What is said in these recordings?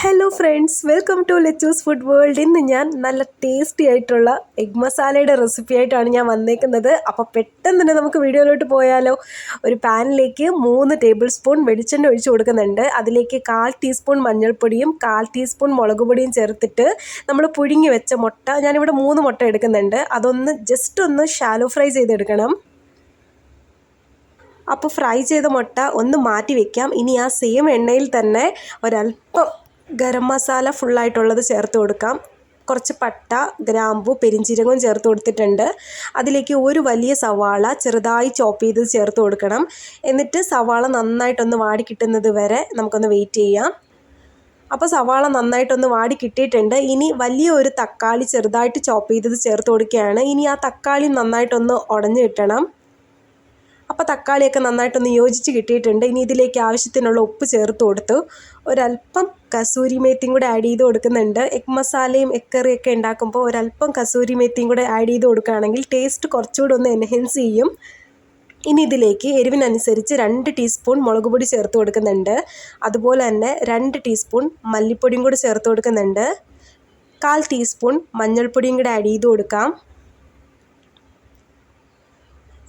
Hello friends, welcome to ലെച്ചൂസ് food world. ഇന്ന് ഞാൻ നല്ല ടേസ്റ്റി ആയിട്ടുള്ള എഗ് മസാലയുടെ റെസിപ്പി ആയിട്ടാണ് ഞാൻ വന്നേക്കുന്നത്. അപ്പോൾ പെട്ടെന്ന് തന്നെ നമുക്ക് വീഡിയോയിലോട്ട് പോയാലോ. ഒരു പാനിലേക്ക് 3 ടേബിൾ സ്പൂൺ വെളിച്ചെണ്ണ ഒഴിച്ച് കൊടുക്കുന്നുണ്ട്. അതിലേക്ക് 1/4 ടീസ്പൂൺ മഞ്ഞൾപ്പൊടിയും 1/4 ടീസ്പൂൺ മുളക് പൊടിയും ചേർത്തിട്ട് നമ്മൾ പുഴുങ്ങി വെച്ച മുട്ട, ഞാനിവിടെ 3 മുട്ട എടുക്കുന്നുണ്ട്, അതൊന്ന് ജസ്റ്റ് ഒന്ന് ഷാലോ ഫ്രൈ ചെയ്തെടുക്കണം. അപ്പോൾ ഫ്രൈ ചെയ്ത മുട്ട ഒന്ന് മാറ്റി വയ്ക്കാം. ഇനി ആ സെയിം എണ്ണയിൽ തന്നെ ഒരല്പം ഗരം മസാല ഫുള്ളായിട്ടുള്ളത് ചേർത്ത് കൊടുക്കാം. കുറച്ച് പട്ട, ഗ്രാമ്പു, പെരിഞ്ചീരകവും ചേർത്ത് കൊടുത്തിട്ടുണ്ട്. അതിലേക്ക് ഒരു വലിയ സവാള ചെറുതായി ചോപ്പ് ചെയ്ത് ചേർത്ത് കൊടുക്കണം. എന്നിട്ട് സവാള നന്നായിട്ടൊന്ന് വാടി കിട്ടുന്നത് വരെ നമുക്കൊന്ന് വെയിറ്റ് ചെയ്യാം. അപ്പോൾ സവാള നന്നായിട്ടൊന്ന് വാടി കിട്ടിയിട്ടുണ്ട്. ഇനി വലിയ ഒരു തക്കാളി ചെറുതായിട്ട് ചോപ്പ് ചെയ്തത് ചേർത്ത് കൊടുക്കുകയാണ്. ഇനി ആ തക്കാളി നന്നായിട്ടൊന്ന് ഉടഞ്ഞ് കിട്ടണം. അപ്പോൾ തക്കാളിയൊക്കെ നന്നായിട്ടൊന്ന് യോജിച്ച് കിട്ടിയിട്ടുണ്ട്. ഇനി ഇതിലേക്ക് ആവശ്യത്തിനുള്ള ഉപ്പ് ചേർത്ത് കൊടുത്തു. ഒരല്പം കസൂരി മേത്തിയും കൂടെ ആഡ് ചെയ്ത് കൊടുക്കുന്നുണ്ട്. എഗ് മസാലയും എഗ് കറിയൊക്കെ ഉണ്ടാക്കുമ്പോൾ ഒരല്പം കസൂരി മേത്തിയും കൂടെ ആഡ് ചെയ്ത് കൊടുക്കുകയാണെങ്കിൽ ടേസ്റ്റ് കുറച്ചുകൂടെ ഒന്ന് എൻഹാൻസ് ചെയ്യും. ഇനി ഇതിലേക്ക് എരിവിനനുസരിച്ച് 2 ടീസ്പൂൺ മുളക് പൊടി ചേർത്ത് കൊടുക്കുന്നുണ്ട്. അതുപോലെ തന്നെ 2 ടീസ്പൂൺ മല്ലിപ്പൊടിയും കൂടെ ചേർത്ത് കൊടുക്കുന്നുണ്ട്. 1/4 ടീസ്പൂൺ മഞ്ഞൾപ്പൊടിയും കൂടെ ആഡ് ചെയ്ത് കൊടുക്കാം.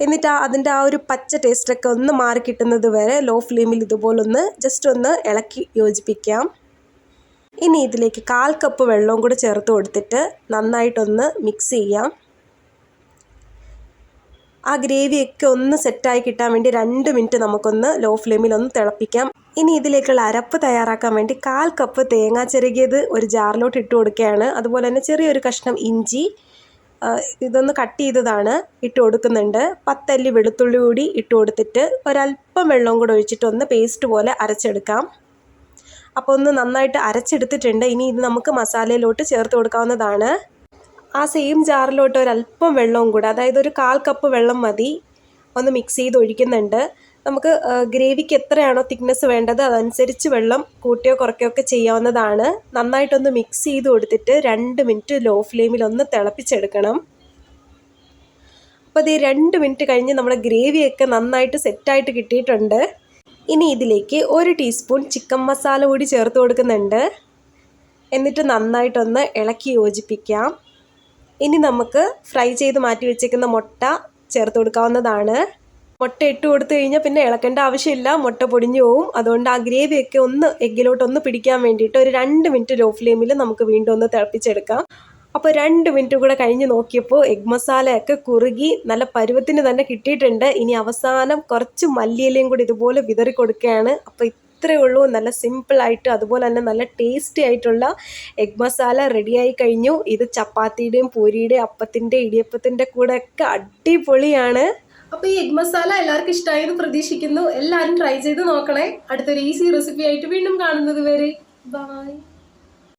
എന്നിട്ട് അതിൻ്റെ ആ ഒരു പച്ച ടേസ്റ്റൊക്കെ ഒന്ന് മാറി കിട്ടുന്നത് വരെ ലോ ഫ്ലെയിമിൽ ഇതുപോലൊന്ന് ജസ്റ്റ് ഒന്ന് ഇളക്കി യോജിപ്പിക്കാം. ഇനി ഇതിലേക്ക് 1/4 കപ്പ് വെള്ളവും കൂടെ ചേർത്ത് കൊടുത്തിട്ട് നന്നായിട്ടൊന്ന് മിക്സ് ചെയ്യാം. ആ ഗ്രേവിയൊക്കെ ഒന്ന് സെറ്റായി കിട്ടാൻ വേണ്ടി 2 മിനിറ്റ് നമുക്കൊന്ന് ലോ ഫ്ലെയിമിൽ ഒന്ന് തിളപ്പിക്കാം. ഇനി ഇതിലേക്കുള്ള അരപ്പ് തയ്യാറാക്കാൻ വേണ്ടി 1/4 കപ്പ് തേങ്ങ ചിരകിയത് ഒരു ജാറിലോട്ട് ഇട്ട് കൊടുക്കുകയാണ്. അതുപോലെ തന്നെ ചെറിയൊരു കഷ്ണം ഇഞ്ചി, ഇതൊന്ന് കട്ട് ചെയ്തതാണ്, ഇട്ട് കൊടുക്കുന്നുണ്ട്. 10 അല്ലി വെളുത്തുള്ളി കൂടി ഇട്ട് കൊടുത്തിട്ട് ഒരല്പം വെള്ളവും കൂടെ ഒഴിച്ചിട്ട് ഒന്ന് പേസ്റ്റ് പോലെ അരച്ചെടുക്കാം. അപ്പോൾ ഒന്ന് നന്നായിട്ട് അരച്ചെടുത്തിട്ടുണ്ട്. ഇനി ഇത് നമുക്ക് മസാലയിലോട്ട് ചേർത്ത് കൊടുക്കാവുന്നതാണ്. ആ സെയിം ജാറിലോട്ട് ഒരല്പം വെള്ളവും കൂടെ, അതായത് ഒരു 1/4 കപ്പ് വെള്ളം മതി, ഒന്ന് മിക്സ് ചെയ്ത് ഒഴിക്കുന്നുണ്ട്. നമുക്ക് ഗ്രേവിക്ക് എത്രയാണോ തിക്നെസ് വേണ്ടത് അതനുസരിച്ച് വെള്ളം കൂട്ടിയോ കുറയ്ക്കുകയോ ഒക്കെ ചെയ്യാവുന്നതാണ്. നന്നായിട്ടൊന്ന് മിക്സ് ചെയ്ത് കൊടുത്തിട്ട് 2 മിനിറ്റ് ലോ ഫ്ലെയിമിൽ ഒന്ന് തിളപ്പിച്ചെടുക്കണം. അപ്പോൾ ഇത് 2 മിനിറ്റ് കഴിഞ്ഞ് നമ്മുടെ ഗ്രേവിയൊക്കെ നന്നായിട്ട് സെറ്റായിട്ട് കിട്ടിയിട്ടുണ്ട്. ഇനി ഇതിലേക്ക് 1 ടീസ്പൂൺ ചിക്കൻ മസാല കൂടി ചേർത്ത് കൊടുക്കുന്നുണ്ട്. എന്നിട്ട് നന്നായിട്ടൊന്ന് ഇളക്കി യോജിപ്പിക്കാം. ഇനി നമുക്ക് ഫ്രൈ ചെയ്ത് മാറ്റി വെച്ചേക്കുന്ന മുട്ട ചേർത്ത് കൊടുക്കാവുന്നതാണ്. മുട്ട ഇട്ട് കൊടുത്തു കഴിഞ്ഞാൽ പിന്നെ ഇളക്കേണ്ട ആവശ്യമില്ല, മുട്ട പൊടിഞ്ഞു പോവും. അതുകൊണ്ട് ആ ഗ്രേവിയൊക്കെ ഒന്ന് എഗ്ഗിലോട്ടൊന്ന് പിടിക്കാൻ വേണ്ടിയിട്ട് ഒരു 2 മിനിറ്റ് ലോ ഫ്ലെയിമിൽ നമുക്ക് വീണ്ടും ഒന്ന് തിളപ്പിച്ചെടുക്കാം. അപ്പോൾ 2 മിനിറ്റ് കൂടെ കഴിഞ്ഞ് നോക്കിയപ്പോൾ എഗ് മസാലയൊക്കെ കുറുകി നല്ല പരുവത്തിന് തന്നെ കിട്ടിയിട്ടുണ്ട്. ഇനി അവസാനം കുറച്ച് മല്ലിയിലയും കൂടി ഇതുപോലെ വിതറി കൊടുക്കുകയാണ്. അപ്പോൾ ഇത്രയേ ഉള്ളൂ. നല്ല സിമ്പിളായിട്ട് അതുപോലെ തന്നെ നല്ല ടേസ്റ്റി ആയിട്ടുള്ള എഗ് മസാല റെഡിയായി കഴിഞ്ഞു. ഇത് ചപ്പാത്തിയുടെയും പൂരിയുടെയും അപ്പത്തിൻ്റെ ഇടിയപ്പത്തിൻ്റെ കൂടെയൊക്കെ അടിപൊളിയാണ്. അപ്പോൾ ഈ എഗ് മസാല എല്ലാവർക്കും ഇഷ്ടമായെന്ന് പ്രതീക്ഷിക്കുന്നു. എല്ലാവരും ട്രൈ ചെയ്ത് നോക്കണേ. അടുത്തൊരു ഈസി റെസിപ്പി ആയിട്ട് വീണ്ടും കാണുന്നത് വരെ ബൈ.